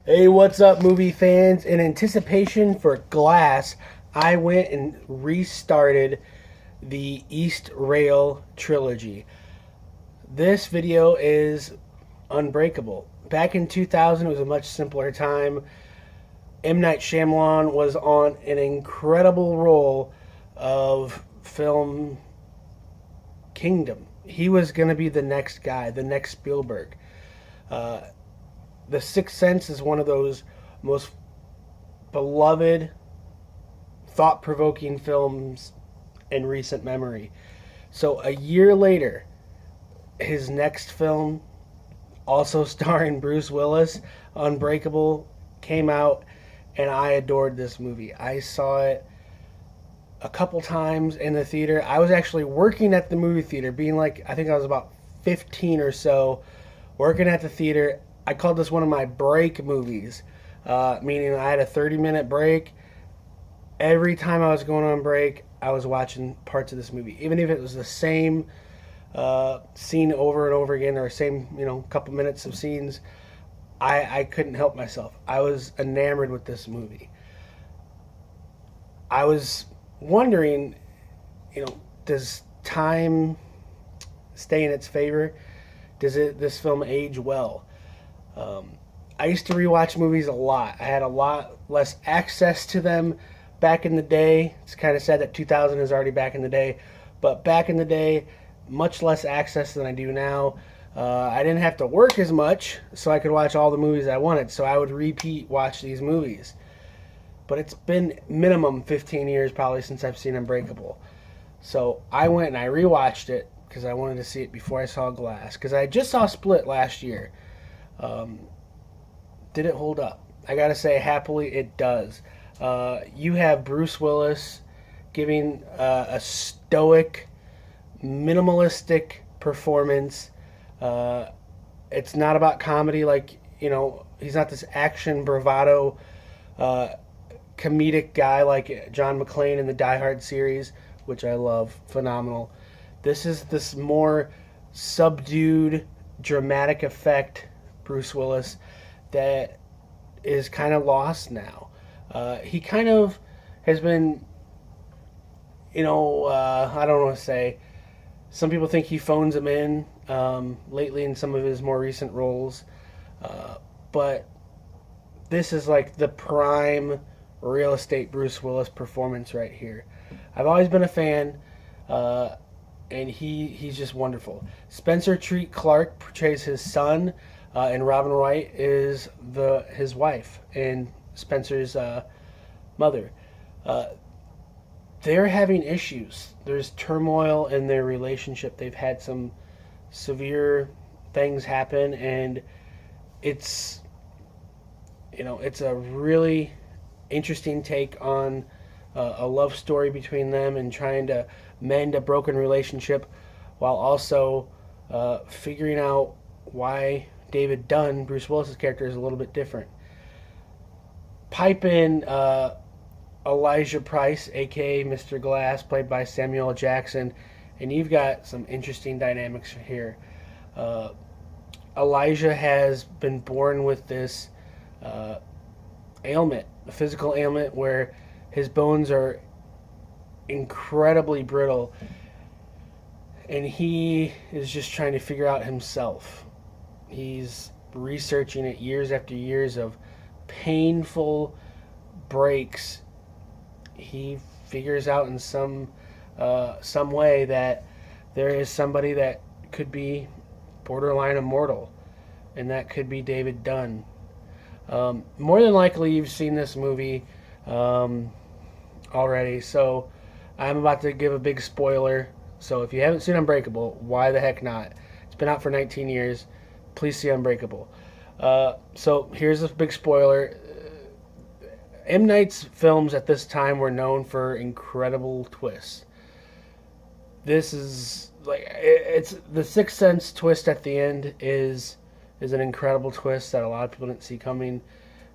Hey, what's up, movie fans? In anticipation for Glass, I went and restarted the East Rail trilogy. This video is Unbreakable. Back in 2000, it was a much simpler time. M. Night Shyamalan was on an incredible role of film kingdom. He was going to be the next guy, the next Spielberg. Uh, the Sixth Sense is one of those most beloved, thought provoking films in recent memory. So a year later, his next film, also starring Bruce Willis, Unbreakable, came out, and I adored this movie. I saw it a couple times in the theater. I was actually working at the movie theater, being like, I think I was about 15 or so, working at the theater. I called this one of my break movies, meaning I had a 30-minute break. Every time I was going on break, I was watching parts of this movie, even if it was the same scene over and over again, or same couple minutes of scenes. I couldn't help myself. I was enamored with this movie. I was wondering, does time stay in its favor? Does this film age well? I used to rewatch movies a lot. I had a lot less access to them back in the day. It's kind of sad that 2000 is already back in the day, but back in the day, much less access than I do now. I didn't have to work as much, so I could watch all the movies I wanted. So I would repeat watch these movies. But it's been minimum 15 years probably since I've seen Unbreakable. So I went and I rewatched it because I wanted to see it before I saw Glass. Because I just saw Split last year. Did it hold up? I gotta say, happily, it does. You have Bruce Willis giving a stoic, minimalistic performance. It's not about comedy, like, he's not this action bravado comedic guy like John McClane in the Die Hard series, which I love. Phenomenal. This is this more subdued, dramatic effect Bruce Willis that is kind of lost now. He kind of has been, I don't want to say. Some people think he phones him in lately in some of his more recent roles. But this is like the prime real estate Bruce Willis performance right here. I've always been a fan, and he's just wonderful. Spencer Treat Clark portrays his son, and Robin Wright is his wife and Spencer's mother. They're having issues. There's turmoil in their relationship. They've had some severe things happen, and it's it's a really interesting take on a love story between them and trying to mend a broken relationship while also figuring out why David Dunn, Bruce Willis's character, is a little bit different. Pipe in Elijah Price, aka Mr. Glass, played by Samuel L. Jackson, and you've got some interesting dynamics here. Elijah has been born with this ailment, a physical ailment where his bones are incredibly brittle, and he is just trying to figure out himself. He's researching it years after years of painful breaks. He figures out in some way that there is somebody that could be borderline immortal, and that could be David Dunn. More than likely, you've seen this movie already, so I'm about to give a big spoiler. So if you haven't seen Unbreakable, why the heck not? It's been out for 19 years. Please see Unbreakable. So here's a big spoiler. M. Night's films at this time were known for incredible twists. This is it's the Sixth Sense twist at the end is an incredible twist that a lot of people didn't see coming,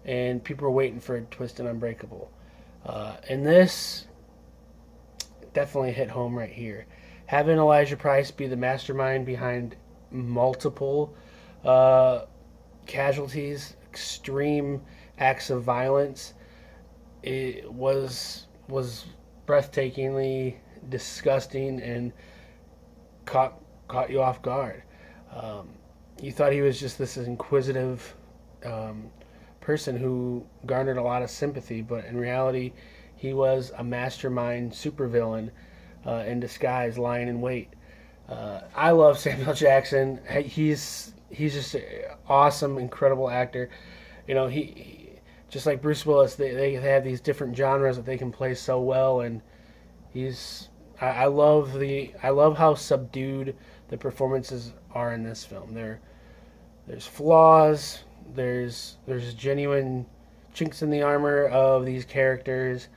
and people were waiting for a twist in Unbreakable. And this definitely hit home right here. Having Elijah Price be the mastermind behind multiple casualties extreme acts of violence, it was breathtakingly disgusting and caught you off guard. You thought he was just this inquisitive person who garnered a lot of sympathy, but in reality, he was a mastermind supervillain in disguise, lying in wait. I love Samuel Jackson. He's just an awesome, incredible actor. You know, he just like Bruce Willis. They have these different genres that they can play so well, and I love how subdued the performances are in this film. There's flaws. There's genuine chinks in the armor of these characters,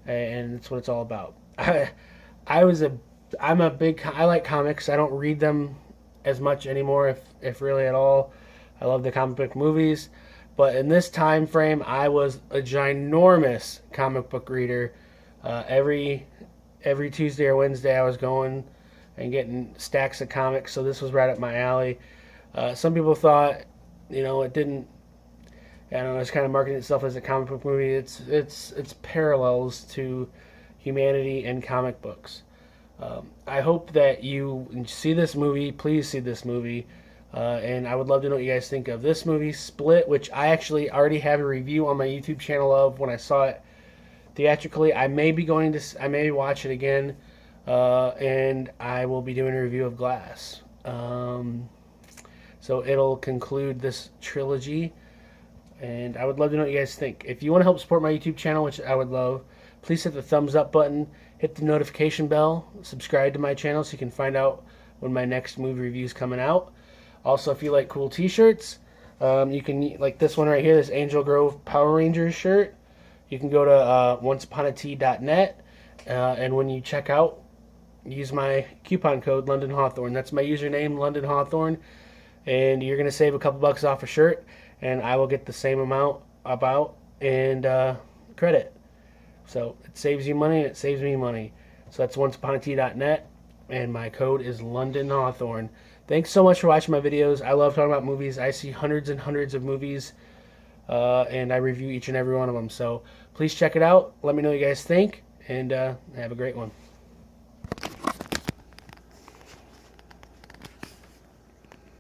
and that's what it's all about. I like comics. I don't read them as much anymore, if really at all. I love the comic book movies, but in this time frame, I was a ginormous comic book reader. Every Tuesday or Wednesday, I was going and getting stacks of comics, so this was right up my alley. Some people thought, it didn't. I don't know. It's kind of marketing itself as a comic book movie. It's parallels to humanity and comic books. I hope that you see this movie. Please see this movie, and I would love to know what you guys think of this movie, Split, which I actually already have a review on my YouTube channel of when I saw it theatrically. I may watch it again, and I will be doing a review of Glass. So it'll conclude this trilogy, and I would love to know what you guys think. If you want to help support my YouTube channel, which I would love, please hit the thumbs up button, hit the notification bell, subscribe to my channel so you can find out when my next movie review is coming out. Also, if you like cool t-shirts, you can, like this one right here, this Angel Grove Power Rangers shirt. You can go to onceuponat.net, and when you check out, use my coupon code London Hawthorne. That's my username, London Hawthorne, and you're gonna save a couple bucks off a shirt, and I will get the same amount and credit. So it saves you money and it saves me money. So that's onceuponat.net, and my code is London Hawthorne. Thanks so much for watching my videos. I love talking about movies. I see hundreds and hundreds of movies, and I review each and every one of them. So please check it out. Let me know what you guys think, and have a great one.